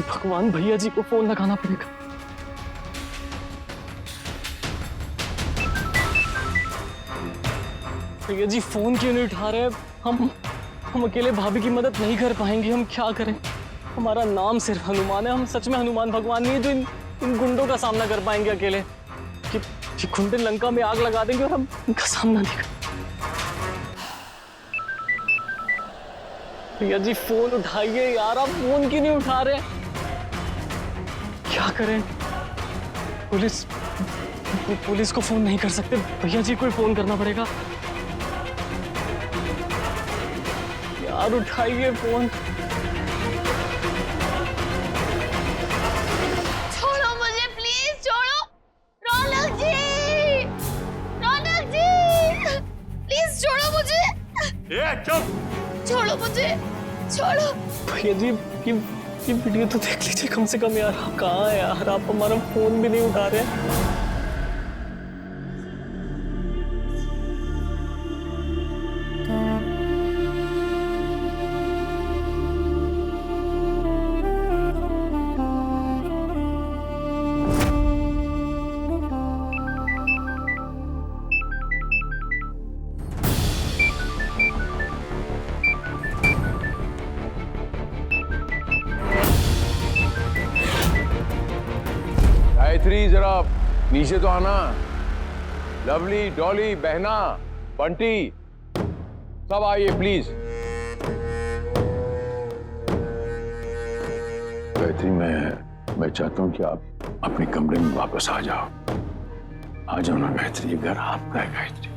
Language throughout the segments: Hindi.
भगवान, भैया जी को फोन लगाना पड़ेगा। भैया जी फोन क्यों नहीं उठा रहे? हम अकेले भाभी की मदद नहीं कर पाएंगे, हम क्या करें? हमारा नाम सिर्फ हनुमान है, हम सच में हनुमान भगवान नहीं है जो इन गुंडों का सामना कर पाएंगे अकेले। कि गुंडे लंका में आग लगा देंगे और हम इनका सामना नहीं कर। भैया जी फोन उठाइए यार, आप फोन क्यों नहीं उठा रहे? क्या करें? पुलिस को फोन नहीं कर सकते, भैया जी को फोन करना पड़ेगा। यार उठाइए फोन। छोड़ो मुझे प्लीज, छोड़ो। रौनक जी, रौनक जी, प्लीज छोड़ो मुझे। ये चुप। छोड़ो मुझे, छोड़ो। भैया जी ये वीडियो तो देख लीजिए कम से कम यार। आप कहाँ हैं यार? आप हमारा फोन भी नहीं उठा रहे। गायत्री जरा नीचे तो आना। लवली, डॉली, बहना, बंटी, सब आइए प्लीज। गायत्री मैं चाहता हूं कि आप अपने कमरे में वापस आ जाओ। आ जाओ ना गायत्री, ये घर आपका है गायत्री।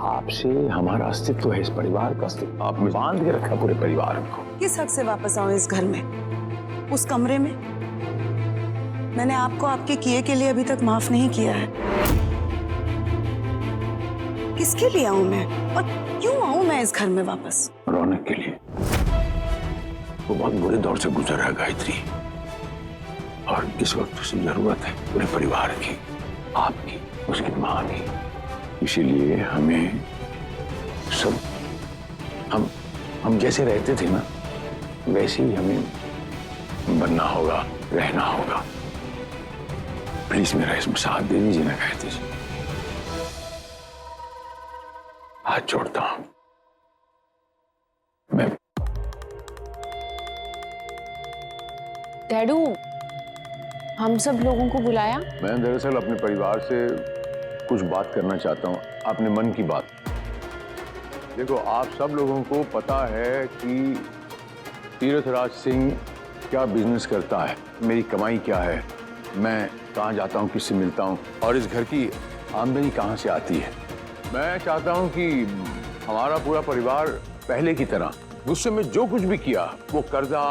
आपसे हमारा अस्तित्व है, इस परिवार का अस्तित्व आपने बांध के रखा पूरे परिवार को। किस हक से वापस आऊं इस घर में, उस कमरे में? मैंने आपको आपके किए के लिए अभी तक माफ नहीं किया है। किसके लिए आऊं मैं और क्यों आऊं मैं इस घर में वापस? रौनक के लिए। वो बहुत बुरे दौर से गुजर रहा है गायत्री, और इस वक्त उसे जरूरत है पूरे परिवार की, आपकी, उसकी माँ की। इसीलिए हमें सब हम जैसे रहते थे ना वैसे ही हमें बनना होगा, रहना होगा। प्लीज मेरा इसमें साथ दे दीजिए ना गायत्री जी, हाथ जोड़ता हूं मैं। डैडू, हम सब लोगों को बुलाया? मैं दरअसल अपने परिवार से कुछ बात करना चाहता हूं, अपने मन की बात। देखो, आप सब लोगों को पता है कि तीर्थराज सिंह क्या बिजनेस करता है, मेरी कमाई क्या है, मैं कहाँ जाता हूँ, किससे मिलता हूँ, और इस घर की आमदनी कहाँ से आती है। मैं चाहता हूँ कि हमारा पूरा परिवार पहले की तरह, गुस्से में जो कुछ भी किया, वो कर्जा,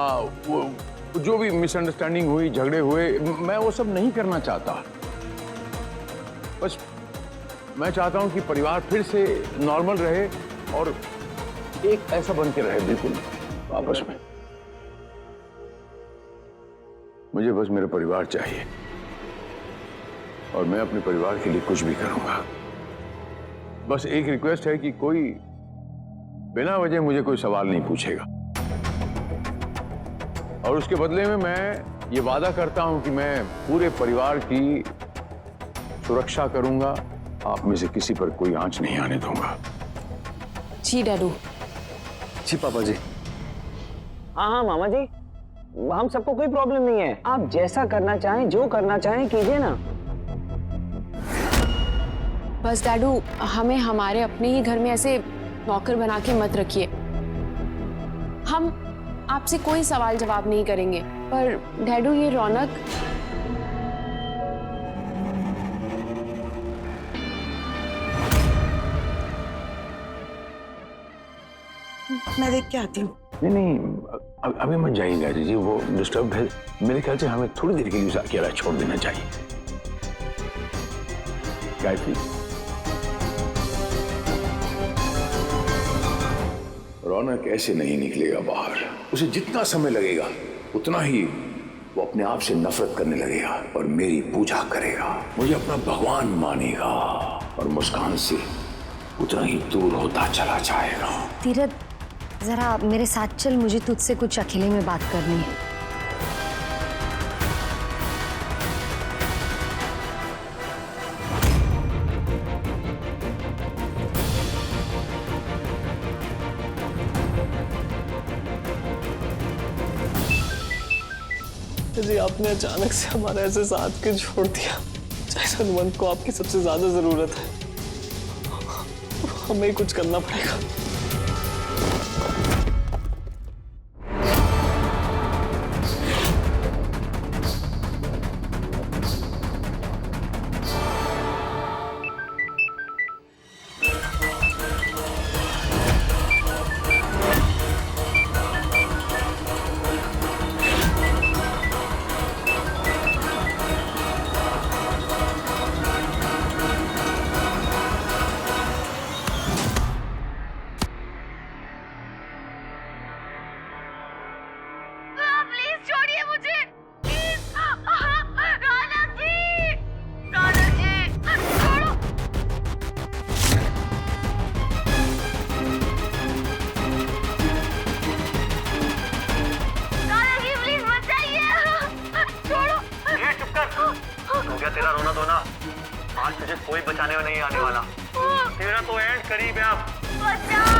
वो जो भी मिसअंडरस्टैंडिंग हुई, झगड़े हुए, मैं वो सब नहीं करना चाहता। बस मैं चाहता हूँ कि परिवार फिर से नॉर्मल रहे और एक ऐसा बन के रहे बिल्कुल आपस में। मुझे बस मेरा परिवार चाहिए और मैं अपने परिवार के लिए कुछ भी करूंगा। बस एक रिक्वेस्ट है कि कोई बिना वजह मुझे कोई सवाल नहीं पूछेगा, और उसके बदले में मैं ये वादा करता हूं कि मैं पूरे परिवार की सुरक्षा करूंगा, आप में से किसी पर कोई आंच नहीं आने दूंगा। जी डैडू। जी पापा जी। हाँ मामा जी, हम सबको कोई प्रॉब्लम नहीं है। आप जैसा करना चाहें, जो करना चाहें कीजिए ना। बस डैडू, हमें हमारे अपने ही घर में ऐसे नौकर बना के मत रखिए। हम आपसे कोई सवाल जवाब नहीं करेंगे। पर डैडू, ये रौनक, मैं देख के आती हूँ। नहीं, अभी मत जाइए गायत्री जी, वो डिस्टर्ब है। मेरे ख्याल से हमें थोड़ी देर के लिए उसे अकेला छोड़ देना चाहिए। गायत्री, रौनक ऐसे नहीं निकलेगा बाहर। उसे जितना समय लगेगा उतना ही वो अपने आप से नफरत करने लगेगा और मेरी पूजा करेगा, मुझे अपना भगवान मानेगा, और मुस्कान से उतना ही दूर होता चला जाएगा। तीरथ, जरा मेरे साथ चल, मुझे तुझसे कुछ अकेले में बात करनी है। जी आपने अचानक से हमारा ऐसे साथ के छोड़ दिया। जैसे हनुमंत को आपकी सबसे ज्यादा जरूरत है, हमें ही कुछ करना पड़ेगा। प्लीज छोड़िए मुझे, प्लीज। रौनक जी, रौनक जी, छोड़ो। रौनक जी प्लीज बचाइए, छोड़ो। ये चुप कर। हो गया तेरा रोना धोना। आज तुझे कोई बचाने में नहीं आने वाला। तेरा तो एंड करीब है अब। बचाओ।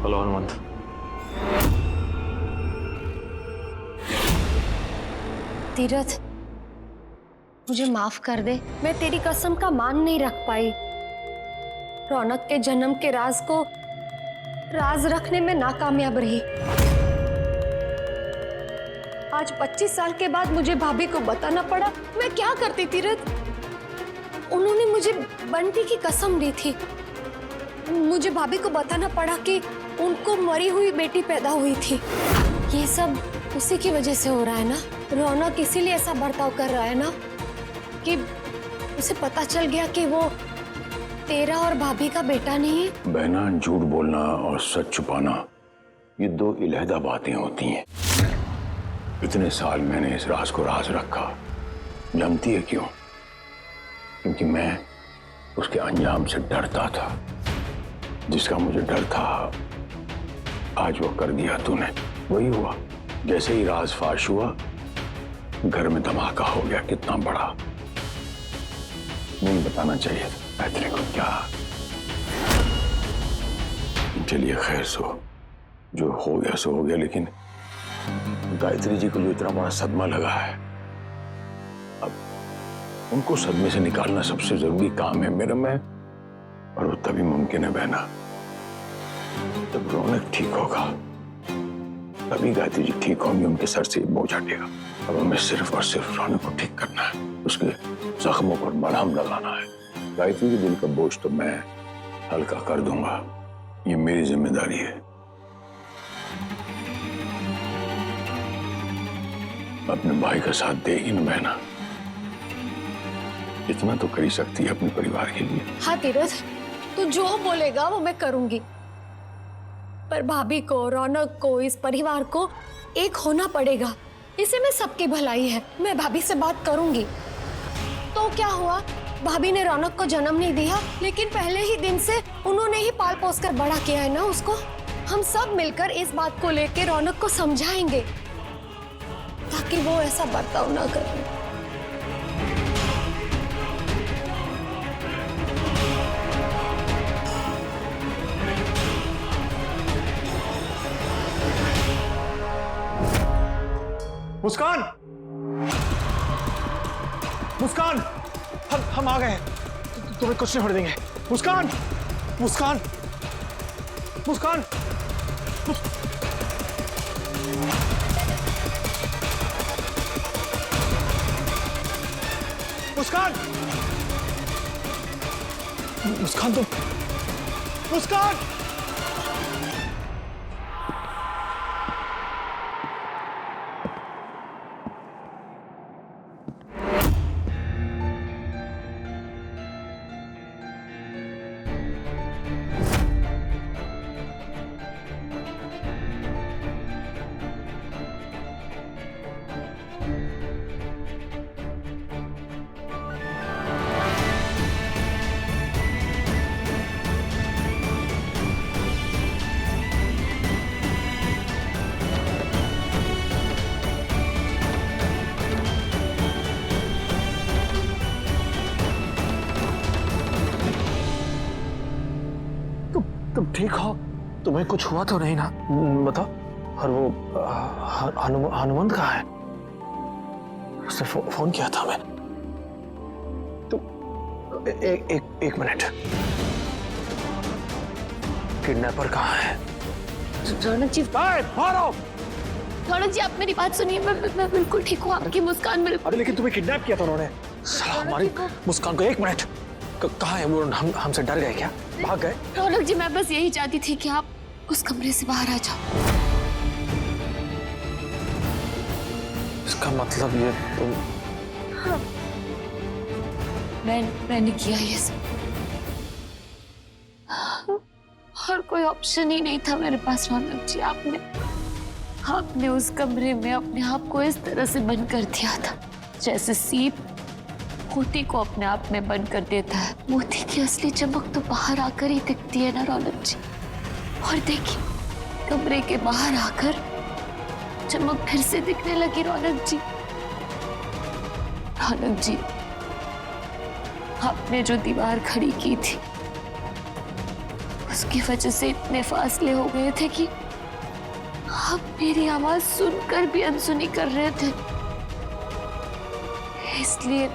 हेलो हनुमंत। तीरथ, मुझे माफ कर दे। मैं तेरी कसम का मान नहीं रख पाई। रौनक के जन्म के राज को राज रखने में नाकामयाब रही। आज 25 साल के बाद मुझे भाभी को बताना पड़ा। मैं क्या करती तीरथ? उन्होंने मुझे बंटी की कसम दी थी। मुझे भाभी को बताना पड़ा कि उनको मरी हुई बेटी पैदा हुई थी। ये सब उसी की वजह से हो रहा है ना। रौनक इसीलिए ऐसा बर्ताव कर रहा है ना कि उसे पता चल गया कि वो तेरा और भाभी का बेटा नहीं है। बहना, झूठ बोलना और सच छुपाना ये दो इलहदा बातें होती हैं। इतने साल मैंने इस राज को राज रखा। जानती है क्यों? क्योंकि मैं उसके अंजाम से डरता था। जिसका मुझे डर था आज वो कर दिया तूने। वही हुआ। जैसे ही राज फाश हुआ घर में धमाका हो गया। कितना बड़ा। नहीं बताना चाहिए था गायत्री को। क्या? चलिए खैर, सो जो हो गया सो हो गया। लेकिन गायत्री जी को जो इतना बड़ा सदमा लगा है, अब उनको सदमे से निकालना सबसे जरूरी काम है मेरा। मैं और वो तभी मुमकिन है बहना जब रौनक ठीक होगा, तभी गायत्री जी ठीक होंगी। उनके सर से बोझ हटेगा। अब हमें सिर्फ और सिर्फ रौनक को ठीक करना है। उसके जख्मों पर मरहम लगाना है। गायत्री के दिल का बोझ तो मैं हल्का कर दूंगा। ये मेरी जिम्मेदारी है। अपने भाई का साथ देगी ना बहना। इतना तो कर ही सकती है अपने परिवार के लिए। हाँ तीरथ, तू जो बोलेगा वो मैं करूंगी। पर भाभी को, रौनक को, इस परिवार को एक होना पड़ेगा। इसी में सबकी भलाई है। मैं भाभी से बात करूंगी। तो क्या हुआ? भाभी ने रौनक को जन्म नहीं दिया, लेकिन पहले ही दिन से उन्होंने ही पाल पोस कर बड़ा किया है ना उसको। हम सब मिलकर इस बात को लेकर रौनक को समझाएंगे ताकि वो ऐसा बर्ताव ना करे। मुस्कान, मुस्कान, हम आ गए हैं। तुम्हें कुछ नहीं होने देंगे। मुस्कान, मुस्कान, मुस्कान, मुस्कान, मुस्कान, तुम मुस्कान। ठीक हो? तुम्हें कुछ हुआ तो नहीं ना? बताओ। और वो हनुमंत कहाँ है? उसने फोन किया था मैं। तो एक मिनट। किडनैपर कहाँ है? रौनक जी, बाहर आओ। रौनक जी, आप मेरी बात सुनिए। मैं बिल्कुल ठीक हूँ। आपकी मुस्कान बिल्कुल। अरे लेकिन तुम्हें किडनैप किया था उन्होंने। साला हमारी मुस्कान को। एक मिनट, कहाँ है वो? हमसे डर गए क्या? भाग गए? रौनक जी, मैं बस यही चाहती थी कि आप उस कमरे से बाहर आ जाओ। इसका मतलब ये तुम... हाँ, मैंने किया ये सब। और कोई ऑप्शन ही नहीं था मेरे पास रौनक जी। आपने उस कमरे में अपने आप को इस तरह से बंद कर दिया था, जैसे सीप मोती को अपने आप में बंद कर देता है। मोती की असली चमक तो बाहर आकर ही दिखती है ना रौनक जी। और देखिए, कमरे के बाहर आकर चमक फिर से दिखने लगी रौनक जी। रौनक जी, आपने जो दीवार खड़ी की थी, उसकी वजह से इतने फासले हो गए थे कि आप मेरी आवाज सुनकर भी अनसुनी कर रहे थे। इसलिए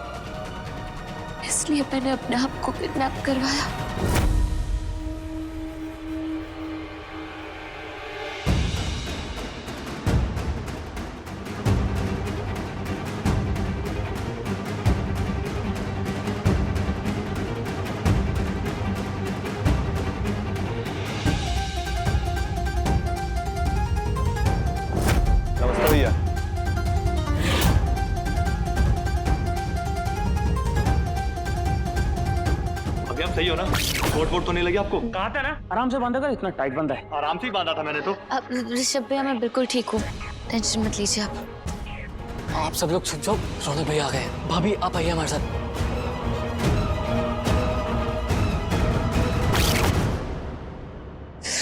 मैंने अपने आप को किडनैप करवाया। नमस्ते भैया। अभी आप सही हो ना? कोट वोट तो नहीं लगी आपको? कहा था ना आराम से बांधा कर, इतना टाइट बंधा है। आराम से ही बांधा था मैंने तो। अब ऋषभ भैया, मैं बिल्कुल ठीक हूँ, टेंशन मत लीजिए आप। आप सब लोग छुप जाओ, रौनक भैया आ गए। भाभी आप आइए हमारे साथ।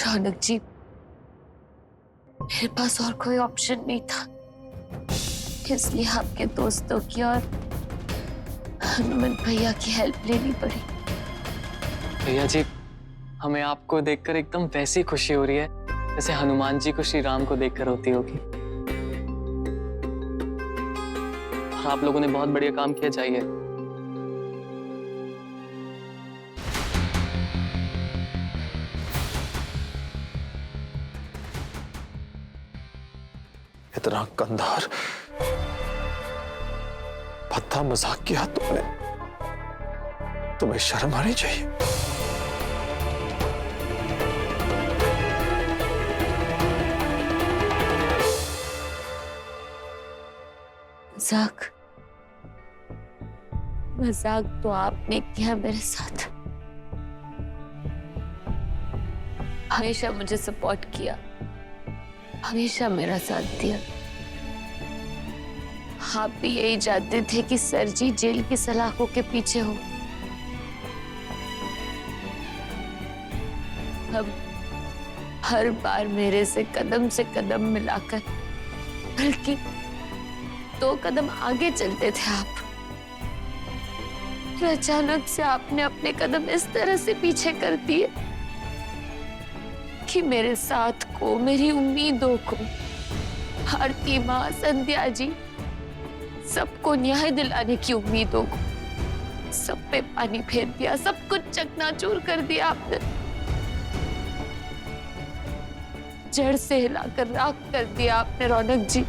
रौनक जी, मेरे पास और कोई ऑप्शन नहीं था, इसलिए आपके दोस्तों की और हनुमंत भैया की हेल्प लेनी पड़ी। भैया जी, हमें आपको देखकर एकदम वैसी खुशी हो रही है जैसे हनुमान जी को श्री राम को देखकर होती होगी। और आप लोगों ने बहुत बढ़िया काम किया। चाहिए इतना कंधार भद्दा मजाक किया तुमने? तुम्हें शर्म आनी चाहिए। मजाक तो आपने किया मेरे साथ। हमेशा मुझे सपोर्ट किया, हमेशा मेरा साथ दिया। आप भी यही चाहते थे कि सर जी जेल की सलाखों के पीछे हो। अब हर बार मेरे से कदम मिलाकर, बल्कि 2 कदम आगे चलते थे आप। फिर अचानक से आपने अपने कदम इस तरह से पीछे कर दिए कि मेरे साथ को, मेरी उम्मीदों को, भारती माँ, संध्या जी, सबको न्याय दिलाने की उम्मीदों को, सब पे पानी फेर दिया, सब कुछ चकनाचूर कर दिया आपने। जड़ से हिलाकर राख कर दिया आपने रौनक जी।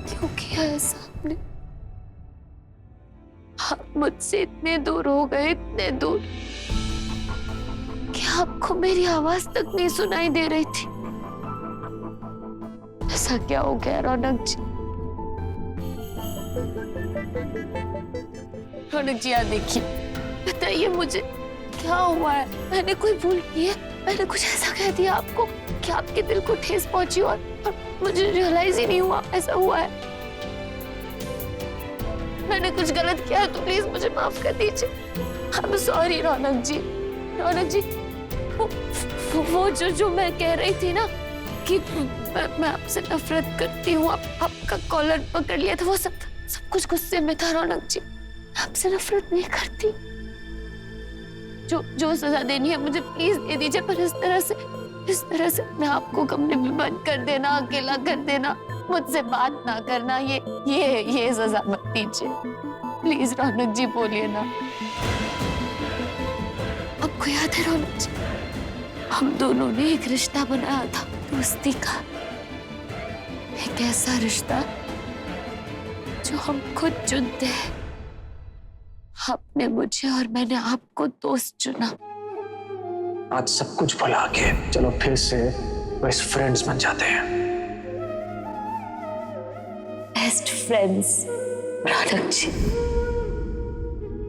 क्यों किया ऐसा आपने? आप मुझसे इतने दूर हो गए, इतने दूर कि आपको मेरी आवाज तक नहीं सुनाई दे रही थी। ऐसा क्या हो गया रौनक जी? रौनक जी, आप देखिए, बताइए मुझे क्या हुआ है? मैंने कोई भूल की है? मैंने कुछ ऐसा कह दिया आपको कि आपके दिल को ठेस पहुंची और मुझे रियलाइज ही नहीं हुआ ऐसा हुआ है? मैंने कुछ गलत किया है तो प्लीज मुझे माफ कर दीजिए। आई एम सॉरी रौनक जी। रौनक जी, वो जो मैं कह रही थी ना कि मैं आपसे नफरत करती हूँ, आपका कॉलर पकड़ लिया था, वो सब कुछ गुस्से में था रौनक जी। आपसे नफरत नहीं करती, जो सजा देनी है मुझे प्लीज दे दीजिए, पर इस तरह से मैं आपको कमरे में बंद कर देना, अकेला कर देना, मुझसे बात ना करना, ये सजा मत दीजिए प्लीज। रौनक जी बोलिए ना। आपको याद है रौनक जी, हम दोनों ने एक रिश्ता बनाया था दोस्ती का, एक ऐसा रिश्ता जो हम खुद चुनते हैं। आपने मुझे और मैंने आपको दोस्त चुना। आज सब कुछ भुला के चलो फिर से बेस्ट फ्रेंड्स बन जाते हैं। बेस्ट फ्रेंड्स रौनक जी,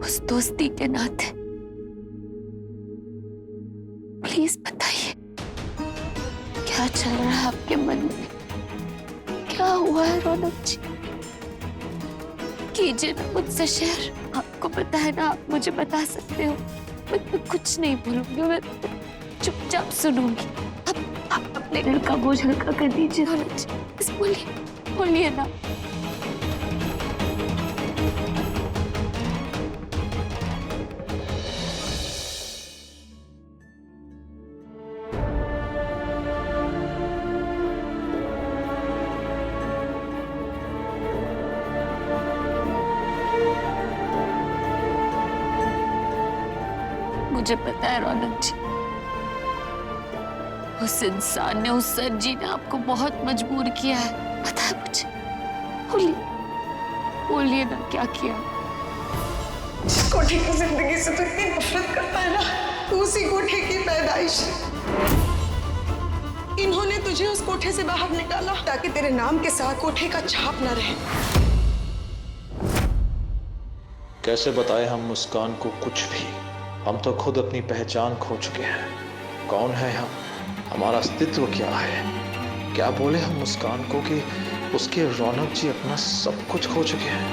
उस दोस्ती के नाते प्लीज बताइए क्या चल रहा है आपके मन में, क्या हुआ है रौनक जी? कीजिए ना मुझसे शेयर, आपको पता है ना, आप मुझे बता सकते हो। मैं कुछ नहीं बोलूंगी, मैं चुपचाप सुनूंगी। आप अपने दिल का बोझ हल्का कर दीजिए रौनक जी, बस बोलिए ना। मुझे पता है रौनक जी, उस इंसान ने, उस सर जी ने आपको बहुत मजबूर किया है, पता है मुझे। बोलिए ना क्या किया। जिस कोठे की जिंदगी से तू इतनी नफरत करता है ना, तू उसी कोठे की पैदाइश है। इन्होंने तुझे उस कोठे से बाहर निकाला ताकि तेरे नाम के साथ कोठे का छाप न रहे। कैसे बताए हम मुस्कान को कुछ भी? हम तो खुद अपनी पहचान खो चुके हैं। कौन है हम, हमारा अस्तित्व क्या है? क्या बोले हम मुस्कान को कि उसके रौनक जी अपना सब कुछ खो चुके हैं।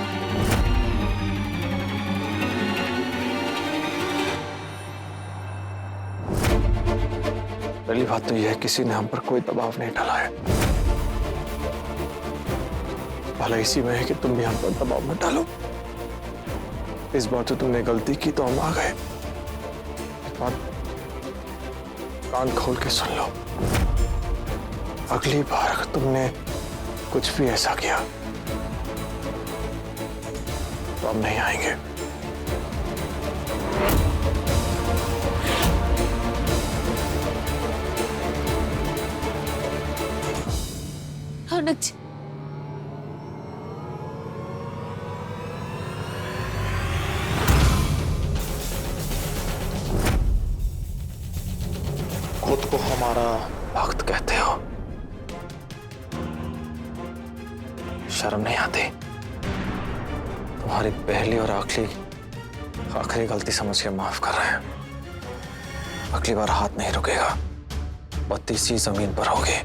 पहली बात तो यह है किसी ने हम पर कोई दबाव नहीं डाला है। भला इसी में है कि तुम भी हम पर दबाव मत डालो। इस बार तो तुमने गलती की तो हम आ गए। कान खोल के सुन लो, अगली बार अगर तुमने कुछ भी ऐसा किया तो हम नहीं आएंगे। रौनक जी, खुद को हमारा भक्त कहते हो, शर्म नहीं आती? तुम्हारी पहली और आखिरी गलती समझ के माफ कर रहे हैं। अगली बार हाथ नहीं रुकेगा, बत्ती सी जमीन पर होगी।